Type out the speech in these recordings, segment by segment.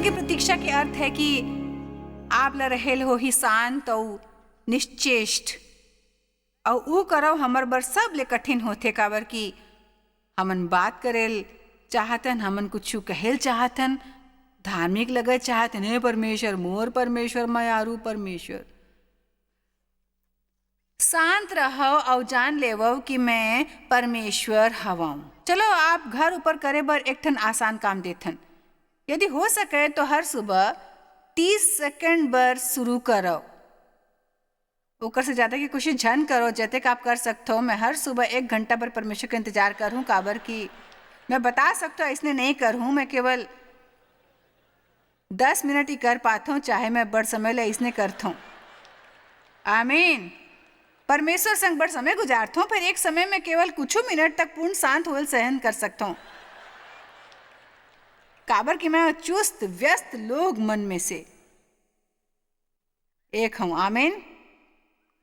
परमेश्वर की प्रतीक्षा के अर्थ है कि आप ला रहेल हो ही शांत और निश्चेष्ट और ऊ करो हमर बर सब ले कठिन होते, काबर कि हमन बात करेल चाहतन, हमन कुछ कहेल चाहतन, धार्मिक लगे चाहतन, हे परमेश्वर मोर परमेश्वर मयारू परमेश्वर। शांत रहो और जान लेवो कि मैं परमेश्वर हवाऊं। चलो आप घर ऊपर करे बर एक ठन आसान काम देथन। यदि हो सके तो हर सुबह 30 सेकंड बर शुरू करो, ओकर से ज्यादा की कोशिश झन करो, जैसे आप कर सकते हो। मैं हर सुबह 1 घंटा पर परमेश्वर का इंतजार करूं, काबर कि मैं बता सकता हूँ इसने नहीं करूँ, मैं केवल 10 मिनट ही कर पाता हूँ, चाहे मैं बड़ समय ले इसने करता हूँ। आमीन। परमेश्वर संग बड़ समय गुजारता हूँ, फिर एक समय में केवल कुछ मिनट तक पूर्ण शांत होल सहन कर सकता हूँ, काबर कि मैं चुस्त व्यस्त लोग मन में से एक हूँ। आमीन।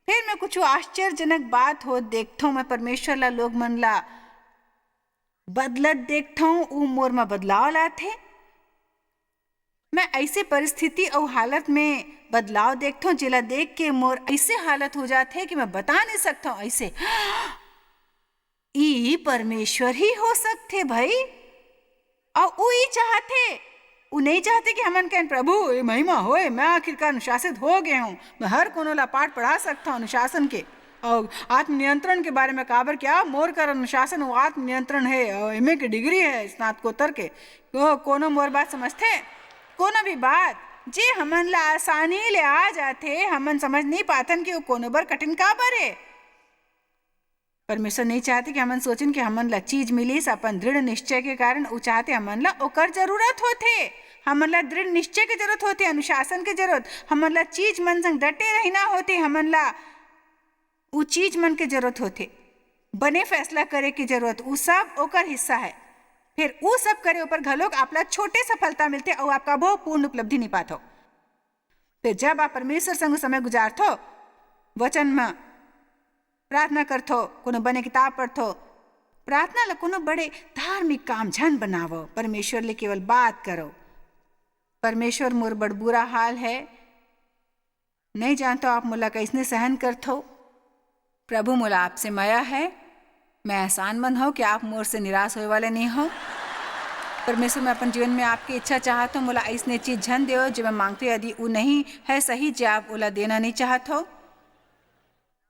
फिर मैं कुछ आश्चर्यजनक बात हो देखता हूँ, मैं परमेश्वर ला लोग मन ला बदलत देखता हूँ, ऊ मोर में बदलाव लाते। मैं ऐसे परिस्थिति और हालत में बदलाव देखता हूँ जिला देख के मोर ऐसे हालत हो जाते कि मैं बता नहीं सकता हूँ, ऐसे ई परमेश्वर ही हो सकते भाई। और ऊ ही चाहते, ऊ नहीं चाहते कि हमन कहन प्रभु ये महिमा होए, मैं आखिरकार अनुशासित हो गया हूँ, मैं हर कोनो ला पाठ पढ़ा सकता हूँ अनुशासन के और आत्मनियंत्रण के बारे में, काबर क्या मोर कर अनुशासन वो आत्मनियंत्रण है और एमए की डिग्री है स्नातकोत्तर के। तो कोनो मोर बात समझते, कोनो भी बात जे हमन ला आसानी ले आ जाते, हमन समझ नहीं पातन कि वो कोनो बर कठिन काबर है। परमेश्वर नहीं चाहते कि हमन सोचन कि हमन ला चीज मिलीस अपन दृढ़ निश्चय के कारण, ऊ चाहते हमन ला ओकर जरूरत होते, हमन ला दृढ़ निश्चय की जरूरत होते, अनुशासन की जरूरत, हमन ला चीज मन संग डटे रहना होते, हमन ला ऊ चीज मन के जरूरत होते, बने फैसला करे की जरूरत, ऊ सब ओकर हिस्सा है। फिर ऊ सब करे ऊपर घलोक आपला छोटे सफलता मिलते और आपका बहुत पूर्ण उपलब्धि नहीं पातो। फिर जब आप परमेश्वर संग समय गुजारतो, वचन में प्रार्थना करथो, कोनो बने किताब पढ़थो, प्रार्थना ला कोनो बड़े धार्मिक काम झन बनावो, परमेश्वर ले केवल बात करो। परमेश्वर मोर बड़ बुरा हाल है, नहीं जानतो आप मोला कैसने सहन करथो। प्रभु मोला आपसे माया है, मैं एहसान मंद हूँ कि आप मोर से निराश होने वाले नहीं हो। परमेश्वर मैं अपन जीवन में आपकी इच्छा चाहता हूँ, मोला ऐसने चीज झन देव जो मैं मांगती, यदि वो नहीं है सही जो आप ओला देना नहीं चाहत हो।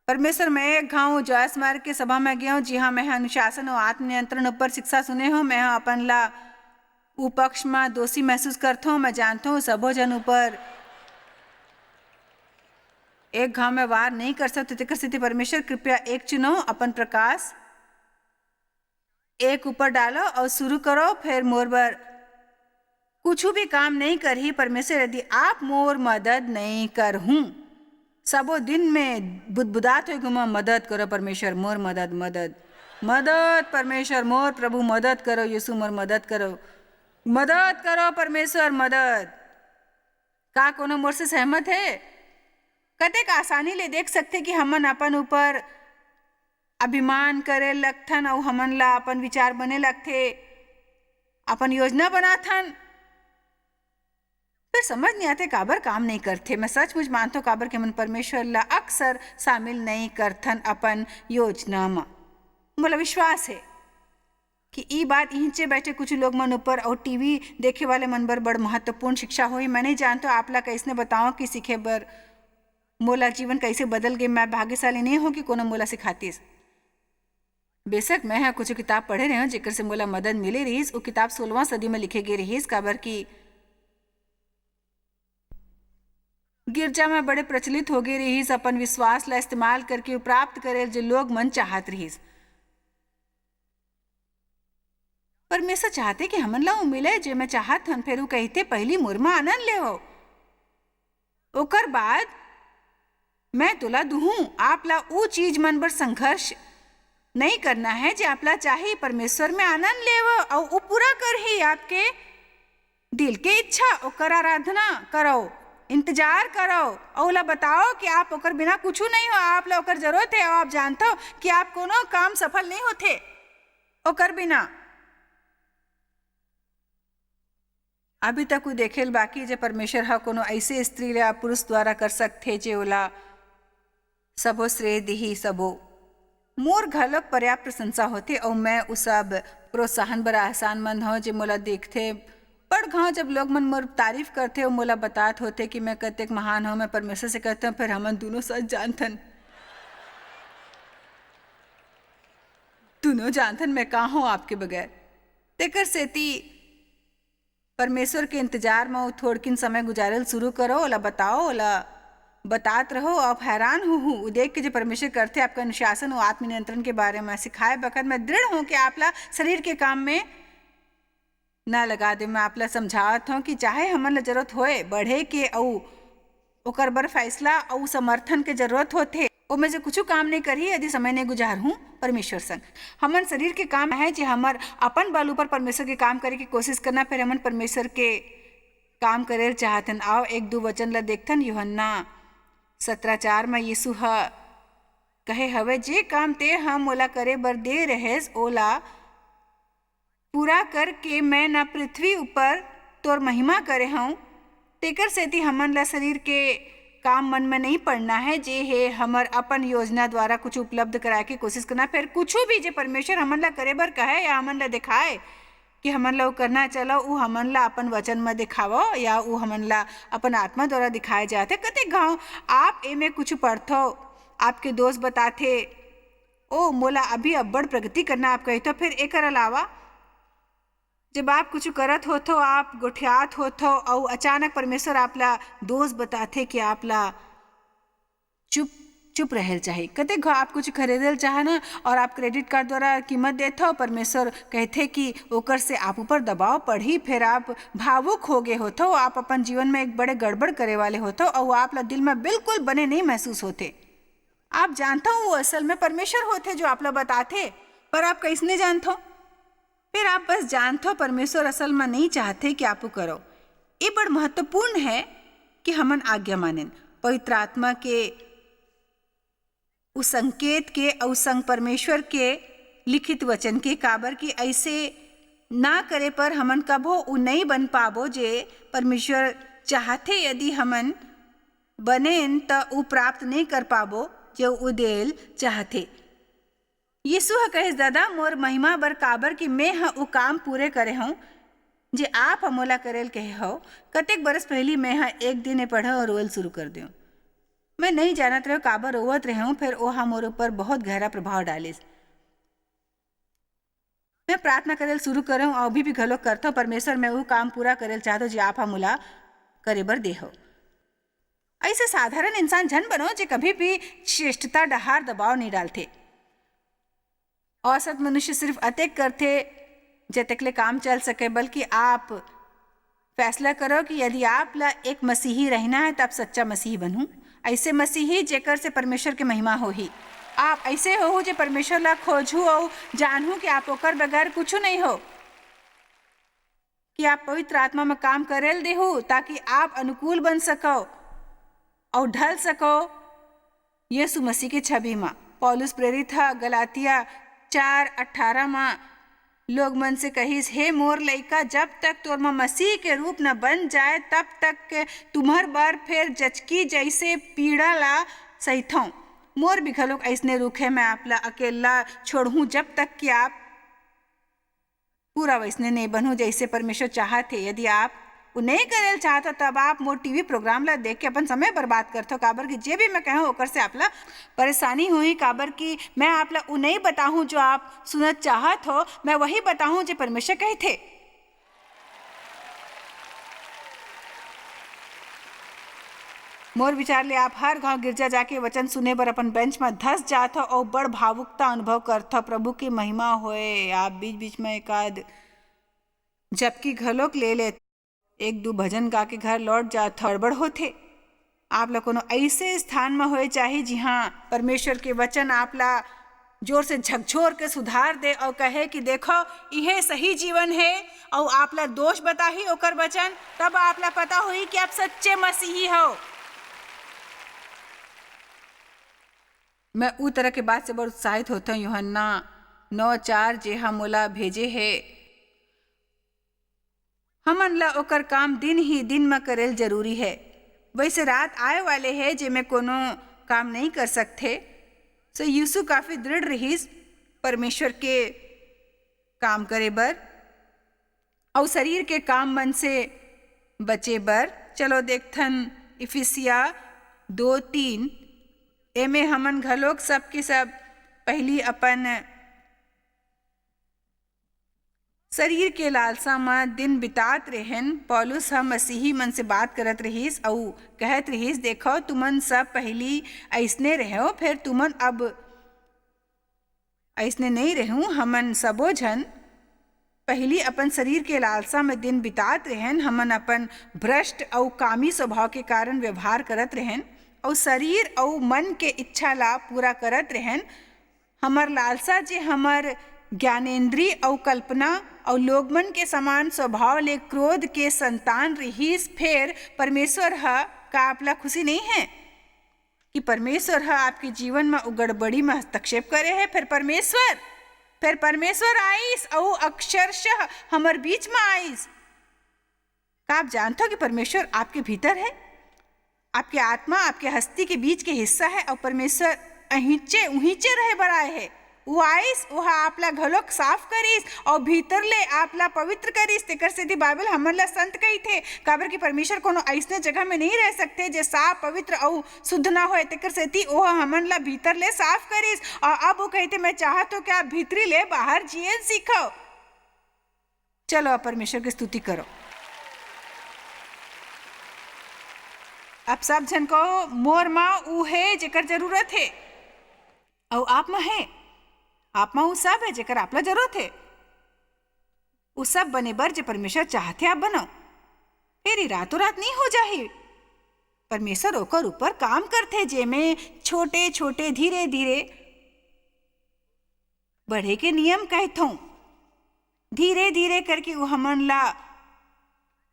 परमेश्वर मैं एक घाव जॉयस मार्ग के सभा में गया हूँ, जी हाँ, मैं अनुशासन और आत्मनियंत्रण ऊपर शिक्षा सुने हो, मैं अपन ला ऊ पक्ष में दोषी महसूस करता हूँ। मैं जानता हूँ सबो जन ऊपर एक घाव में वार नहीं कर सकते, तेकर स्थिति परमेश्वर कृपया एक चुनो, अपन प्रकाश एक ऊपर डालो और शुरू करो। फिर मोर बर कुछ भी काम नहीं कर ही परमेश्वर, यदि आप मोर मदद नहीं कर हूँ, सबो दिन में बुदबुदात हो गुमा, मदद करो परमेश्वर मोर मदद मदद मदद, परमेश्वर मोर प्रभु मदद करो, यीशु मोर मदद करो, मदद करो परमेश्वर मदद। का कोनो मोर से सहमत है? कतेक आसानी ले देख सकते कि हमन अपन ऊपर अभिमान करे लगथन और हमन ला अपन विचार बने लगथे, अपन योजना बनाथन, फिर समझ नहीं आते काबर काम नहीं करते। मैं सचमुच मानता हूँ काबर के मन परमेश्वर ला अक्सर शामिल नहीं करथन अपन योजना में। मोला विश्वास है कि ई बात इनचे बैठे कुछ लोग मन ऊपर और टीवी देखे वाले मन बर बड़ महत्वपूर्ण शिक्षा होई। मैं नहीं जानता आप ला कैसने बताओ कि सीखे बर मोला जीवन कैसे बदल गए। मैं भाग्यशाली नहीं हूँ कि कोनो मोला सिखातीस। बेशक मैं है कुछ किताब पढ़े रहे हूँ जेकर से मोला मदद मिले रहीस। वो किताब 16वां सदी में लिखे गए रहीस, काबर की गिरजा में बड़े प्रचलित हो गए रहीस। अपन विश्वास ला इस्तेमाल करके प्राप्त करे जो लोग मन चाहत रहीस। परमेश्वर चाहते कि हमन ला मिले जो मैं चाहत हन, फिर वो कहते पहली मुरमा आनंद ले हो, ओकर बाद मैं तुला दूहूं। आप ला वो चीज मन बर संघर्ष नहीं करना है जो आप ला चाहिए, परमेश्वर में आनंद लेवो और वो पूरा कर ही आपके दिल के इच्छा, ओकर आराधना करो, इंतजार करो और ओला बताओ कि आप ओकर बिना कुछ नहीं हो, आप ला ओकर जरूरत है और आप जानते हो कि आप कोनो काम सफल नहीं होते ओकर बिना। अभी तक वो देखेल बाकी जे परमेश्वर हा कोनो ऐसे स्त्री या पुरुष द्वारा कर सकथे जे ओला सबो श्रेय दिही सबो मोर घलोक पर्याप्त प्रशंसा होथे और मैं उ सब प्रोत्साहन बर आसानमंद हूँ जे मोला देखथे बड़ घाव जब लोग मन मोर तारीफ करथे और मोला बतात होथे कि मैं कतेक महान हूँ। मैं परमेश्वर से कहता हूँ फिर हमन दोनों सच जानथन मैं कहाँ हूँ आपके बगैर। तेकर सेती परमेश्वर के इंतजार में थोड़किन समय गुजारल शुरू करो, ओला बताओ, ओला बतात रहो। आप हैरान हूँ देख के जो परमेश्वर करते आपका अनुशासन और आत्मनियंत्रण के बारे में सिखाए बखत मैं दृढ़ हूँ कि आपला शरीर के काम में ना लगा दे। मैं आपला समझावत हूँ कि चाहे हमन ला जरूरत होए बढ़े के औ ओकर बर फैसला और समर्थन के जरूरत होथे ओ में से कुछ काम नहीं करी यदि समय नहीं गुजार हूँ परमेश्वर संग। हमन शरीर के काम है जे हमर अपन बल ऊपर परमेश्वर के काम करे की कोशिश करना, फिर हमन परमेश्वर के काम करे चाहतन। आओ एक दो वचन ला देखथन। यूहन्ना 17:4 में यीशु ह कहे हवे जे काम ते हम मोला करे बर दे रहेस ओला पूरा करके मैं न पृथ्वी ऊपर तोर महिमा करे हूँ। तेकर सेती हमन ला शरीर के काम मन में नहीं पड़ना है जे है हमर अपन योजना द्वारा कुछ उपलब्ध कराए के कोशिश करना। फिर कुछ भी जे परमेश्वर हमन ला करे बर कहे या हमन ला दिखाए कि हमन ला करना चलो उ हमन ला अपन वचन में दिखावो या उ हमन ला अपन आत्मा द्वारा दिखाए जाते। कते गाँव आप एमे कुछ पढ़थो आपके दोस्त बताथे ओ मोला अभी अब्बड़ प्रगति करना आप कहते। फिर एकर अलावा जब आप कुछ करत होथो आप गोठियात होथो और अचानक परमेश्वर आपला दोस्त बताथे कि आपला चुप रहल चाहिए। कते आप कुछ खरीदल चाहना और आप क्रेडिट कार्ड द्वारा कीमत देते हो, परमेश्वर कहते कि ओकर से आप ऊपर दबाव पड़ी, फिर आप भावुक हो गए होते, आप अपन जीवन में एक बड़े गड़बड़ करे वाले होते और आपला दिल में बिल्कुल बने नहीं महसूस होते। आप जानता हूँ वो असल में परमेश्वर होते जो आपला बताते, पर आप कैसने जानते हो? फिर आप बस जानते हो परमेश्वर असल में नहीं चाहते कि आप करो। ये बड़ महत्वपूर्ण है कि हमन आज्ञा मानें पवित्र आत्मा के उस संकेत के और संग परमेश्वर के लिखित वचन के काबर की ऐसे ना करे पर हमन कबो उ नहीं बन पाबो जे परमेश्वर चाहते। यदि हमन बनेन त उ प्राप्त नहीं कर पाबो जो उ देल चाहते। यीशु कहे दादा मोर महिमा बर काबर कि मैं उ काम पूरे करे हूँ जे आप हमोला करेल कहे हो। कतेक बरस पहली मैं एक दिन पढ़ा और रोल शुरू कर दूँ। मैं नहीं जानत रहे काबर रोवत रहे हूँ, फिर ओहा मोर ऊपर बहुत गहरा प्रभाव डालिस। मैं प्रार्थना करेल शुरू करे हूँ और अभी भी घलो करता हूँ परमेश्वर मैं वो काम पूरा करेल चाहता हूँ जे आप हमोला करे बर दे हो। ऐसे साधारण इंसान जन बनो जे कभी भी श्रेष्ठता डहार दबाव नहीं डालते। औसत मनुष्य सिर्फ अतेक करते जतकले काम चल सके, बल्कि आप फैसला करो कि यदि आप ला एक मसीही रहना है तब सच्चा मसीही बनूं, ऐसे मसीही जेकर से परमेश्वर के महिमा हो ही। आप ऐसे हो जे परमेश्वर ला खोजू और जानू कि आप ओकर बगैर कुछ नहीं हो, कि आप पवित्र आत्मा में काम करेल देहू ताकि आप अनुकूल बन सको और ढल सको यीशु मसीह के छवि में। पौलुस प्रेरित था गलातिया 4:18 में लोग मन से कहिस हे मोर लइका जब तक तोर में मसीह के रूप न बन जाए तब तक तुम्हार बार फिर जचकी जैसे पीड़ा ला सहिथों। मोर भी घलोक ऐसने रुखे मैं आपला अकेला छोड़ूं जब तक कि आप पूरा वैसने नहीं बनूं जैसे परमेश्वर चाहते। यदि आप वो नहीं करेल चाहता तब आप मोर टीवी प्रोग्राम ला देख के अपन समय बर्बाद करते हो। काबर की जे भी मैं कहूँ ओकर से आपला परेशानी हुई, काबर की मैं आपला वो नहीं बताऊँ जो आप सुनत चाहत हो, मैं वही बताऊँ जो परमेश्वर कहे थे। मोर विचार ले आप हर गांव गिरजा जाके वचन सुने बर अपन बेंच में धस जात हो और बड़ भावुकता अनुभव करत हो। प्रभु की महिमा होए। आप बीच बीच में एकाद जबकि घलोक ले ले एक दो भजन गा के घर लौट जात हड़बड़ होते। आप ला कोनो ऐसे स्थान में होए चाहिए जी हाँ परमेश्वर के वचन आप ला जोर से झकझोर के सुधार दे और कहे कि देखो यह सही जीवन है और आप ला दोष बताही ओकर वचन, तब आप ला पता हुई कि आप सच्चे मसीही हो। मैं उ तरह के बात से बहुत उत्साहित होता हूँ। यूहन्ना 9:4 जे हम मोला भेजे है हमन ला ओकर काम दिन ही दिन में करेल जरूरी है। वैसे रात आए वाले है जेमे कोनो काम नहीं कर सकते। सो यीशु काफ़ी दृढ़ रहीस परमेश्वर के काम करे बर और शरीर के काम मन से बचे बर। चलो देखथन इफिसिया 2:3 एमे हमन घलोक सब के सब पहली अपन शरीर के लालसा में दिन बितात रहेन। पौलुस हम मसीही मन से बात करत रहीस और कहत रहीस, देखो तुमन सब पहली ऐसने रहो, फिर तुमन अब ऐसने नहीं रहूं। हमन सबो जन पहली अपन शरीर के लालसा में दिन बितात रहेन। हमन अपन भ्रष्ट और कामी स्वभाव के कारण व्यवहार करत रहेन और शरीर और मन के इच्छा ला पूरा करत रहेन। हमर लालसा जे हमर ज्ञानेंद्रिय और कल्पना और लोगमन के समान स्वभाव ले क्रोध के संतान रहीस। फिर परमेश्वर का आपला खुशी नहीं है कि परमेश्वर आपके जीवन में उगड़बड़ी में हस्तक्षेप करे है। फिर परमेश्वर आईस और अक्षरशः हमर बीच में आईस। का आप जानते हो कि परमेश्वर आपके भीतर है, आपके आत्मा आपके हस्ती के बीच के हिस्सा है और परमेश्वर उहीचे रहे बराए है। वो आइस वह आपला घलोक साफ करीस और भीतर ले आपला पवित्र करीस। तेकर सेती बाइबल हमन ला संत कही थे, काबर कि परमेश्वर कोनो ऐसने जगह में नहीं रह सकते जे साफ पवित्र और शुद्ध ना होए। तेकर सेती वह हमन ला भीतर ले साफ करीस। और अब वो कहते, मैं चाहत हूं कि आप भीतरी ले बाहर जिए सीखो। चलो परमेश्वर की स्तुति करो। अब सब जन को मोर माँ ऊ है जेकर जरूरत है और आप में है। आप में ऊ सब है जेकर आपला जरूरत है। ऊ सब बने बर जे परमेश्वर चाहते आप बनो। फिर रातों रात नहीं हो जाही। परमेश्वर ओकर ऊपर काम करते जेमे छोटे छोटे धीरे धीरे बढ़े के नियम कहथों। धीरे धीरे करके वो हमन ला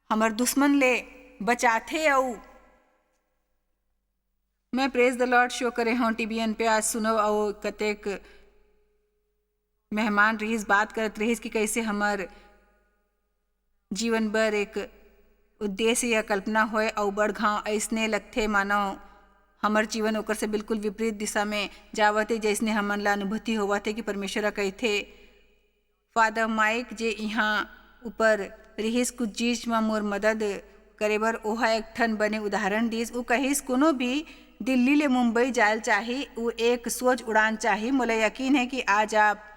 हमर दुश्मन ले बचाथे। और मैं प्रेज द लॉर्ड शो करे हूँ टीवीएन पे आज सुनो और कतेक मेहमान रहीस बात करत रहीस कि कैसे हमार जीवन भर एक उद्देश्य या कल्पना होए और बड़ घाव ऐसने लगथे मानो हमार जीवन ओकर से बिल्कुल विपरीत दिशा में जावते। जैसने हमन ला अनुभूति होवत है कि परमेश्वर कहथे, फादर माइक जे यहाँ ऊपर रहीस कुछ चीज में मोर मदद करे बर ओहा एक ठन बने उदाहरण दीस। वो कहिस कोनो भी दिल्ली ले मुंबई जायल चाही, वो एक सोच उड़ान चाही। मोला यकीन है कि आज आप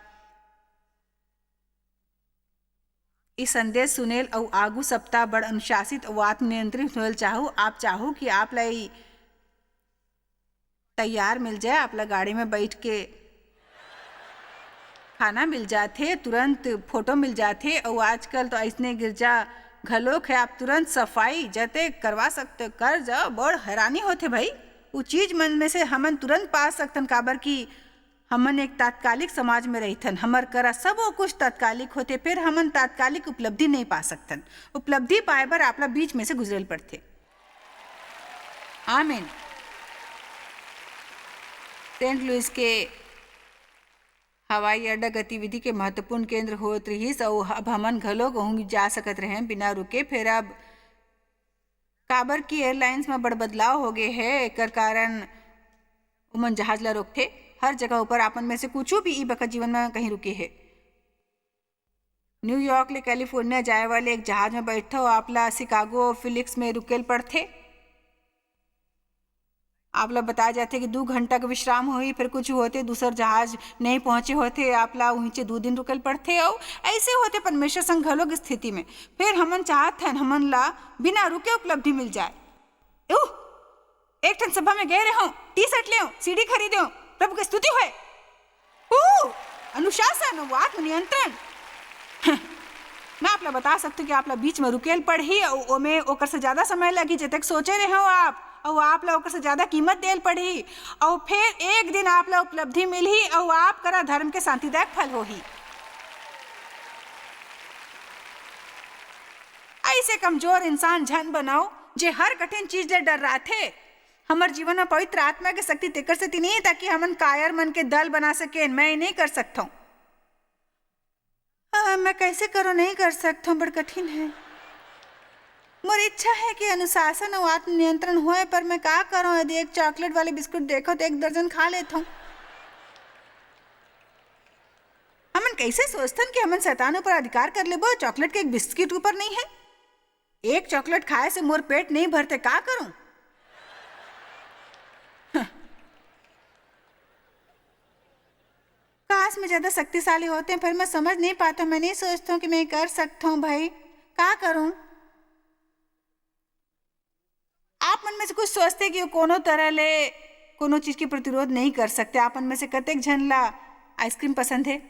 इस संदेश सुनेल और आगू सप्ताह बड़ अनुशासित और आत्मनियंत्रित होल चाहो। आप चाहो कि आप लाई तैयार मिल जाए, आप ला गाड़ी में बैठ के खाना मिल जाते, तुरंत फोटो मिल जाते। और आजकल तो ऐसने गिरजा घलोक है, आप तुरंत सफाई जते करवा सकते कर जाओ। बड़ हैरानी होते भाई, वो चीज मन में से हमन तुरंत पा सकतन। काबर की हमन एक तात्कालिक समाज में रहथन, हमर करा सब कुछ तात्कालिक होते। फिर हमन तात्कालिक उपलब्धि नहीं पा सकतन। उपलब्धि पाए बर आपला बीच में से गुजरल पड़ते। आमीन। सेंट लुइस के हवाई अड्डा गतिविधि के महत्वपूर्ण केंद्र होत रहीस और अब हमन घलो कहूँ जा सकत रहे बिना रुके। फिर अब काबर की एयरलाइंस में बड़ बदलाव हो गए है, एकर कारण उमन जहाज ला रोकथे। हर जगह ऊपर आपन में से कुछ भी ई बखत जीवन में कहीं रुके है। न्यूयॉर्क ले कैलिफोर्निया जाए वाले एक जहाज में बैठो आपला शिकागो फिलिक्स में रुकेल पड़थे। आपला बताया जाते कि 2 घंटा का विश्राम हुई, फिर कुछ होते दूसर जहाज नहीं पहुंचे होते, आपला वहीं 2 दिन रुकल पड़ते। और ऐसे होते परमेश्वर संग घलोक स्थिति में। फिर हमन चाहत हन हमन ला बिना रुके उपलब्धि मिल जाए। एक ठन सभा में गए रहो, टी-शर्ट ले सीडी खरीदो, प्रभु की स्तुति होए। अनुशासन व आत्मनियंत्रण। मैं आपला बता सकती कि आपला बीच में रुकेल पड़ी और ओमे ओकर से ज्यादा समय लगी जब सोचे रहे हो आप, और आप ला ओकर से ज्यादा कीमत देल पड़ी। और फिर एक दिन आप ला उपलब्धि मिली और आप करा धर्म के शांतिदायक फल होही। ऐसे कमजोर इंसान झन बनाओ जे हर कठिन चीज ले डर रहा थे। हमारे जीवन में पवित्र आत्मा की शक्ति तेकर से नहीं है ताकि हमन कायर मन के दल बना सके। मैं नहीं कर सकता हूँ। मैं कैसे करो, नहीं कर सकता हूँ, बड़ कठिन है। मोर इच्छा है कि अनुशासन और आत्मनियंत्रण होए, पर मैं का करूं? यदि एक चॉकलेट वाले बिस्कुट देखो तो 1 दर्जन खा लेता हूँ। हमन कैसे सोचतन कि हमन शैतानों पर अधिकार कर लेबो, चॉकलेट के एक बिस्किट ऊपर नहीं है। एक चॉकलेट खाए से मोर पेट नहीं भरते, का करूं? काश मैं ज्यादा शक्तिशाली होते हैं, फिर मैं समझ नहीं पाता। मैं नहीं सोचता हूँ कि मैं कर सकता हूँ। भाई का करूं? आप मन में से कुछ सोचते कि कोनो तरह ले कोनो चीज की प्रतिरोध नहीं कर सकते। आप मन में से कतेक झन ला आइसक्रीम पसंद है?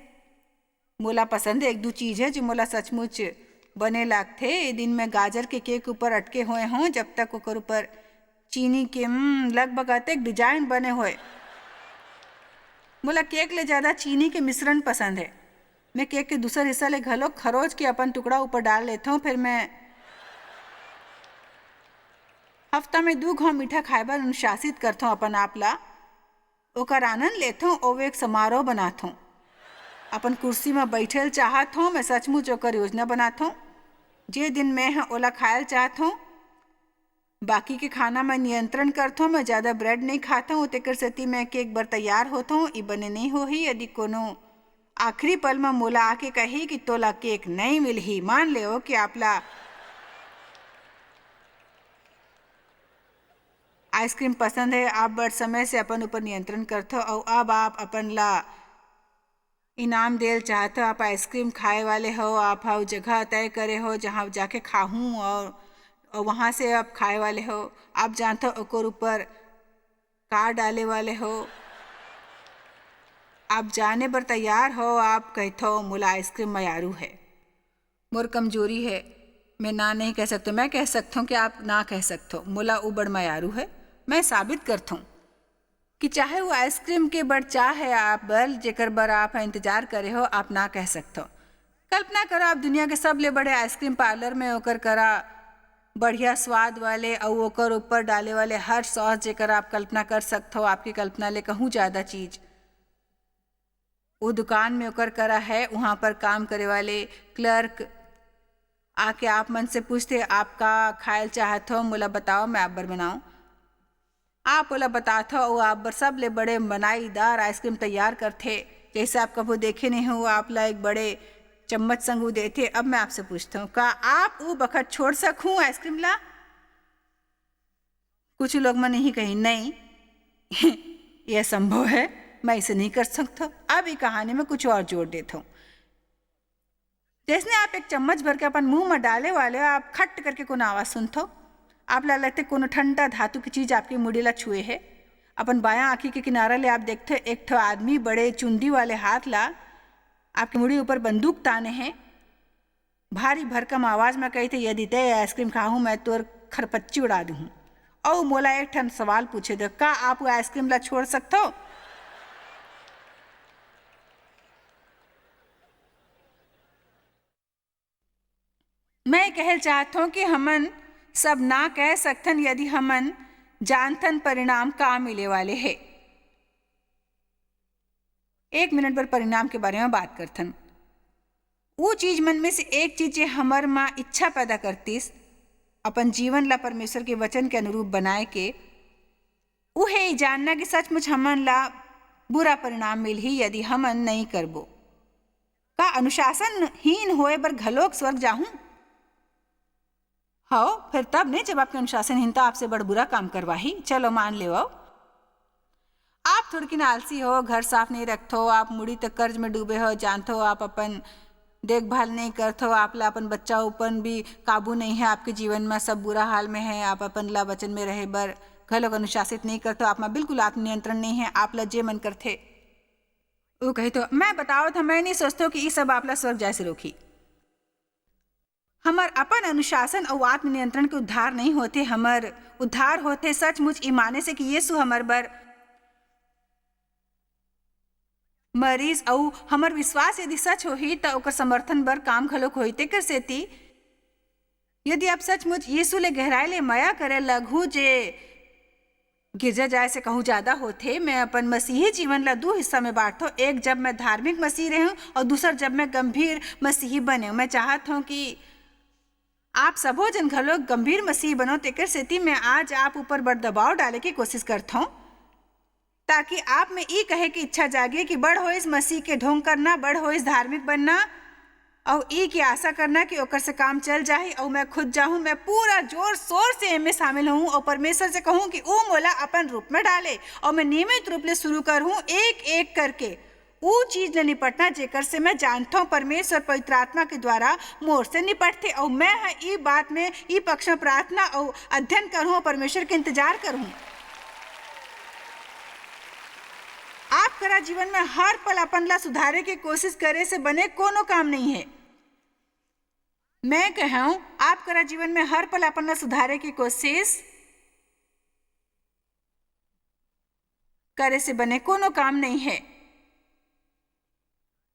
मोला पसंद है। 1-2 चीज है जो मोला सचमुच बने लागथे। ए दिन में गाजर के केक ऊपर अटके हुए हों, जब तक ओकर ऊपर चीनी के लगभग अतेक डिजाइन बने होए। मोला केक ले ज्यादा चीनी के मिश्रण पसंद है। मैं केक के दूसर हिस्सा ले घलो खरोच के अपन टुकड़ा ऊपर डाल लेता हूँ। फिर मैं हफ्ता में 2 घाव मीठा खाए बर अनुशासित करता हूँ अपन आप ला। ओकर आनंद लेता हूँ और एक समारोह बनाता हूँ। अपन कुर्सी में बैठल चाहत हूँ, मैं सचमुच ओकर योजना बनाता हूँ। जे दिन मैं ओला खायल चाहत हूँ, बाकी के खाना मैं नियंत्रण करता हूँ। मैं ज़्यादा ब्रेड नहीं खाता हूँ, तेकर सेती मैं केक बर तैयार होता हूँ। ई बने नहीं होही यदि कोनो आखिरी पल में मोला आके कही कि तोला केक नहीं मिलही। मान ले कि आपला आइसक्रीम पसंद है, आप बड़ समय से अपन ऊपर नियंत्रण करते हो और अब आप अपन ला इनाम देल चाहते हो। आप आइसक्रीम खाए वाले हो, आप हाउ जगह तय करे हो जहाँ जाके खाऊं और वहाँ से आप खाए वाले हो। आप जानते हो ओकर ऊपर का डाले वाले हो। आप जाने पर तैयार हो। आप कहते हो मोला आइसक्रीम मयारू है, मोर कमजोरी है, मैं ना नहीं कह सकता। मैं कह सकता हूँ कि आप ना कह सकते हो। मोला वो बड़ मयारू है। मैं साबित करता हूँ कि चाहे वो आइसक्रीम के बड़ चाह है आप बर, जेकर बर आप इंतजार करे हो, आप ना कह सकते हो। कल्पना करो आप दुनिया के सबले बड़े आइसक्रीम पार्लर में ओकर करा बढ़िया स्वाद वाले और ओकर ऊपर डाले वाले हर सॉस जेकर आप कल्पना कर सकते हो। आपकी कल्पना ले कहूँ ज़्यादा चीज वो दुकान में ओकर करा है। वहाँ पर काम करे वाले क्लर्क आके आप मन से पूछते आपका खायल चाहत हो, मोला बताओ मैं आप बर बनाऊँ। आप बोला बताते हो और आप बर सब ले बड़े बनाईदार आइसक्रीम तैयार करते, जैसे आप कभी देखे नहीं हो। आप ला एक बड़े चम्मच संग देते। अब मैं आपसे पूछता हूँ, का आप वो बखत छोड़ सकूँ आइसक्रीम ला? कुछ लोग मन नहीं कहीं नहीं यह संभव है, मैं इसे नहीं कर सकता। अब ये कहानी में कुछ और जोड़ देता हूँ। जैसे आप एक चम्मच भर के अपन मुंह में डाले वाले, आप खट करके कोनो आवाज सुनते हो। आप ला लगते कोनो ठंडा धातु की चीज आपके मुड़ी ला छुए है। अपन बायां आंखी के किनारा ले आप देखते एक ठो आदमी बड़े चुंडी वाले हाथ ला आपके मुड़ी ऊपर बंदूक ताने हैं। भारी भरकम आवाज में कहते यदि तय आइसक्रीम खाऊं मैं तोर खरपच्ची उड़ा दूँ। और मोला एक ठन सवाल पूछे दो, का आप वो आइसक्रीम ला छोड़ सकते हो? मैं कहल चाहता हूँ कि हमन सब ना कह सकथन यदि हमन जानथन परिणाम का मिले वाले है। 1 मिनट पर परिणाम के बारे में बात करथन। वो चीज मन में से एक चीज हमर माँ इच्छा पैदा करतीस अपन जीवन ला परमेश्वर के वचन के अनुरूप बनाए के, वो है जानना कि सचमुच हमन ला बुरा परिणाम मिलही यदि हमन नहीं करबो। का अनुशासनहीन होए बर घलोक स्वर्ग जाहूं? हाँ, फिर तब नहीं जब आपके अनुशासनहीनता आपसे बड़ बुरा काम करवाही। चलो मान ले आओ आप थोड़ी किन आलसी हो, घर साफ नहीं रखते हो, आप मुड़ी तक कर्ज में डूबे हो, जानते हो आप अपन देखभाल नहीं करते हो, आप ला अपन बच्चा ऊपर भी काबू नहीं है, आपके जीवन में सब बुरा हाल में है, आप अपन ला वचन में रहे बर घलोक अनुशासित नहीं करते हो, आप में बिल्कुल आत्मनियंत्रण नहीं है, आप ला जे मन करते वो कही तो मैं बताओ था। मैं नहीं सोचता कि ये सब आप ला स्वर्ग जाए से रोकी। हमार अपन अनुशासन और आत्मनियंत्रण के उद्धार नहीं होते, हमार उद्धार होते सचमुच ई माने से कि यीशु हमार बर मरीज और हमार विश्वास यदि सच होही तो ओकर समर्थन बर काम घलोक होई। तेकर सेती यदि आप सचमुच यीशु ले गहराई ले माया करे लगहू जे गिरजा जाए से कहूँ ज्यादा होते। मैं अपन मसीही जीवन ला 2 हिस्सा में बांटता, एक जब मैं धार्मिक मसीह रहूं और दूसर जब मैं गंभीर मसीही बने। मैं चाहता हूँ कि आप सबो जन घलो गंभीर मसीह बनो, तेकर सेती मैं आज आप ऊपर बड़ दबाव डाले की कोशिश करता हूँ, ताकि आप में ई कहे की इच्छा जागे कि बड़ हो इस मसीह के ढोंग करना, बड़ हो इस धार्मिक बनना, और ई की आशा करना कि ओकर से काम चल जाए और मैं खुद जाऊं, मैं पूरा जोर शोर से इनमें शामिल हूं और परमेश्वर से कहूं कि वो मोला अपन रूप में डाले और मैं नियमित रूप से शुरू करूं एक एक करके वो चीज ने निपटना जेकर से मैं जानता हूं परमेश्वर पवित्र आत्मा के द्वारा मोर से निपटते, और मैं ई बात में ई पक्ष में प्रार्थना और अध्ययन करूं और परमेश्वर के इंतजार करूं। आप करा जीवन में हर पल अपन ला सुधारे की कोशिश करे से बने कोनो काम नहीं है। मैं कहूं आप करा जीवन में हर पल अपन ला सुधारे की कोशिश करे से बने कोनो काम नहीं है।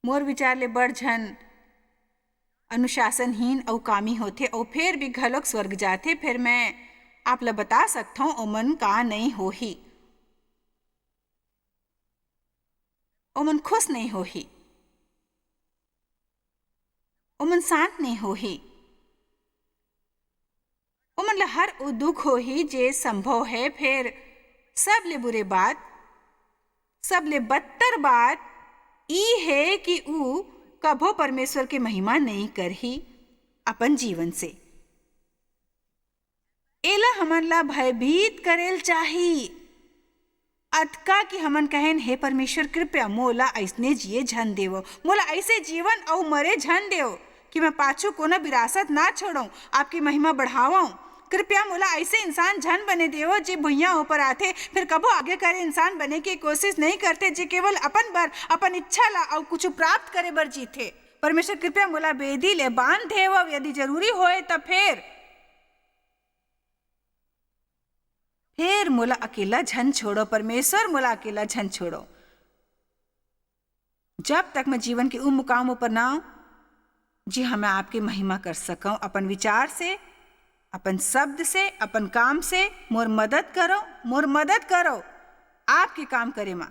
मोर विचार ले बड़ झन अनुशासनहीन और कामी होते और फिर भी घलोक स्वर्ग जाते। फिर मैं आप ला बता सकता हूं ओमन का नहीं हो ही, ओमन खुश नहीं हो ही, ओमन शांत नहीं हो ही, ओमन ला हर उ दुख हो ही जे संभव है। फिर सब ले बुरे बात, सब ले बदतर बात ई है कि उ कभो परमेश्वर के महिमा नहीं कर ही अपन जीवन से। एला हमन ला भयभीत करेल चाही अतका कि हमन कहेन हे परमेश्वर कृपया मोला ऐसने जिए झन देव, मोला ऐसे जीवन और मरे झन देव कि मैं पाछू कोनो विरासत ना छोड़ूं, आपकी महिमा बढ़ावाऊं। कृपया मोला ऐसे इंसान झन बने देव जे भुइयां ऊपर आते फिर कबो आगे करे इंसान बने की कोशिश नहीं करते, जे केवल अपन बर अपन इच्छा ला और कुछ प्राप्त करे बर जीते। परमेश्वर कृपया मोला बेदी ले बांध देव, यदि जरूरी होए तो फिर मोला अकेला झन छोड़ो। परमेश्वर मोला अकेला झन छोड़ो। जब तक मैं जीवन के उन मुकामों पर ना जी हाँ मैं आपकी महिमा कर सकूं, अपन विचार से, अपन शब्द से, अपन काम से मोर मदद करो, मोर मदद करो आपके काम करे मां,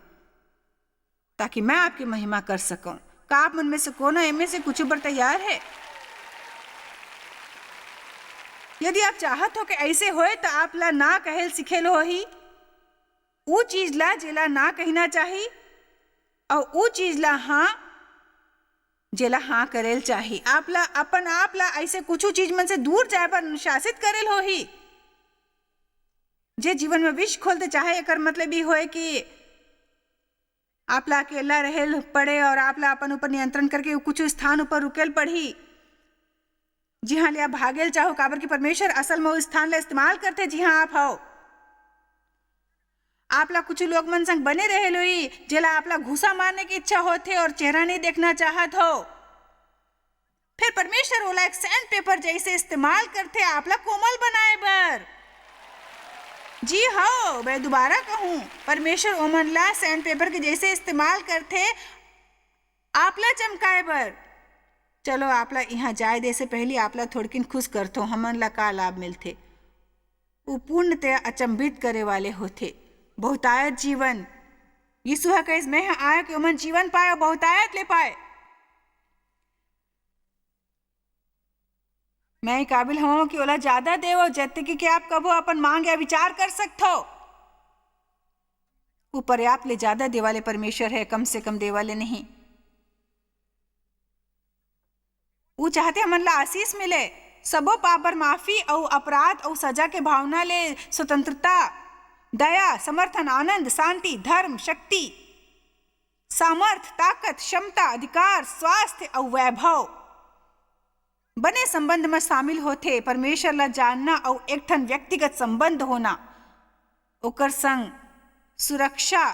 ताकि मैं आपकी महिमा कर सकूं। का आप मन में से कोनो एमे से कुछ पर तैयार है? यदि आप चाहत हो कि ऐसे होए तो आप ला ना कहेल सिखेल हो ही वो चीज ला जेला ना कहना चाहिए और वो चीज ला हाँ जेला हाँ करेल चाहिए। आप ला अपन आप ला ऐसे कुछ चीज मन से दूर जाए पर अनुशासित करेल हो ही जे जीवन में विष खोलते चाहे। एकर मतलब ही होए कि आप ला अकेला रहेल पड़े और आप ला अपन ऊपर नियंत्रण करके कुछ स्थान ऊपर रुकेल पड़ी। जी हाँ लिया भागेल चाहो काबर की परमेश्वर असल में उस स्थान ला इस्तेमाल करते। जी हाँ आप हो आप ला कुछ लोग मन संग बने रहे लोई जेला आप ला घुसा मारने की इच्छा होते और चेहरा नहीं देखना चाहत हो। फिर परमेश्वर ओला एक सैंड पेपर जैसे इस्तेमाल करते आप ला कोमल बनाए बर। जी हाँ मैं दोबारा कहूं परमेश्वर ओमन ला सैंड पेपर के जैसे इस्तेमाल करते आप ला चमकाए बर। चलो आप ला यहाँ जाए दे से पहले आप ला थोड़किन खुश करतो हमन ला का लाभ मिलते। वो पूर्णतया अचंभित करे वाले होते। बहुतायत जीवन यीशु है कह मैं आया कि उमन जीवन पाए और बहुतायत ले पाए। मैं काबिल हूं कि ओला ज्यादा देव जत्ते कि आप कबो अपन मांग या विचार कर सकते हो। वो पर्याप्त ले ज्यादा देवाले परमेश्वर है, कम से कम देवाले नहीं। वो चाहते हमन ला आशीष मिले, सबो पाप पर माफी और अपराध और सजा के भावना ले स्वतंत्रता, दया, समर्थन, आनंद, शांति, धर्म, शक्ति, सामर्थ, ताकत, क्षमता, अधिकार, स्वास्थ्य और वैभव बने संबंध में शामिल होते। परमेश्वर ला जानना और एक ठन व्यक्तिगत संबंध होना, ओकर संग सुरक्षा,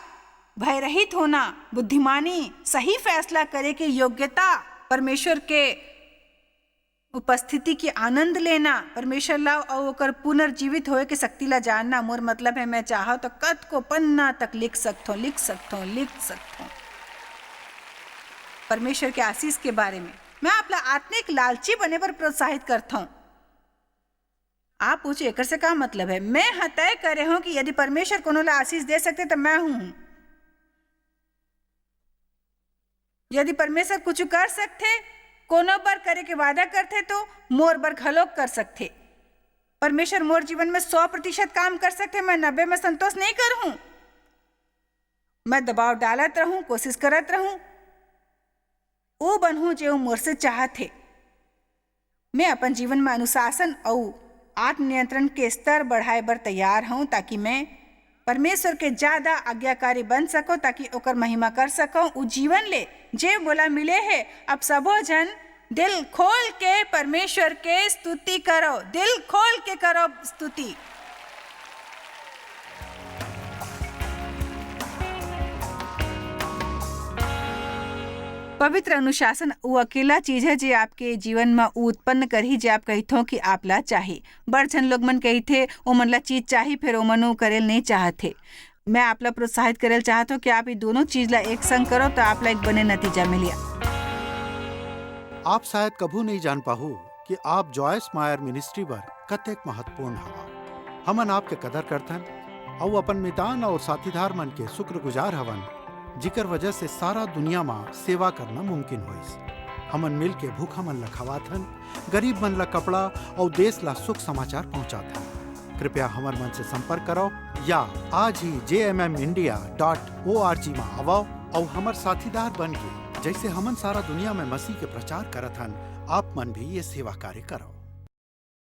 भयरहित होना, बुद्धिमानी, सही फैसला करे की योग्यता, परमेश्वर के उपस्थिति की आनंद लेना, परमेश्वर ला और ओकर पुनर्जीवित होए के शक्ति ला जानना। मोर मतलब है मैं चाहो तो कद को पन्ना तक लिख सकता हूँ परमेश्वर के आशीष के बारे में। मैं आप ला आत्मिक लालची बने पर प्रोत्साहित करता हूँ। आप पूछे एकर से क्या मतलब है? मैं हाँ तय करे हूं कि यदि परमेश्वर कोनो ला आशीष दे सकते तो मैं हूं। यदि परमेश्वर कुछ कर सकते कोनो बर करे के वादा करथे तो मोर बर घलोक कर सकथे। परमेश्वर मोर जीवन में 100% काम कर सकथे, मैं 90 में संतोष नहीं करूं। मैं दबाव डालत रहूं, कोशिश करत रहूं, वो बनहूं जो मोर से चाहत है। मैं अपन जीवन में अनुशासन और आत्मनियंत्रण के स्तर बढ़ाए बर तैयार हूं, ताकि मैं परमेश्वर के ज्यादा आज्ञाकारी बन सको, ताकि ओकर महिमा कर सको। उ जीवन ले जे बोला मिले है। अब सबो जन दिल खोल के परमेश्वर के स्तुति करो, दिल खोल के करो स्तुति। पवित्र अनुशासन वो अकेला चीज है जो आपके जीवन में उत्पन्न करही, जे आप कहिथो कि आप ला चाही। बड़ झन लोग मन कहिथे ओ मन ला चीज चाही, फिर ओ मन करेल नहीं चाहते। मैं आप ला प्रोत्साहित करेल चाहत हूँ कि आप ये दोनों चीज ला एक संग करो तो आप ला एक बने नतीजा मिलिया। आप शायद कभू नहीं जान पाहू कि आप जॉयस मायर मिनिस्ट्री बर कतेक महत्वपूर्ण हवा। हमन आपके कदर करथन और अपन मितान और साथीदार मन के शुक्रगुजार हवन, जिकर वजह से सारा दुनिया में सेवा करना मुमकिन होइस। हमन मिल के भूखा मन ला खवाथन, गरीब मन ला कपड़ा और देश ला सुख समाचार पहुंचाथन। कृपया हमर मन से संपर्क करो या आज ही jmmindia.org में आवो और हमर साथीदार बन के जैसे हमन सारा दुनिया में मसीह के प्रचार करत हन, आप मन भी ये सेवा कार्य करो।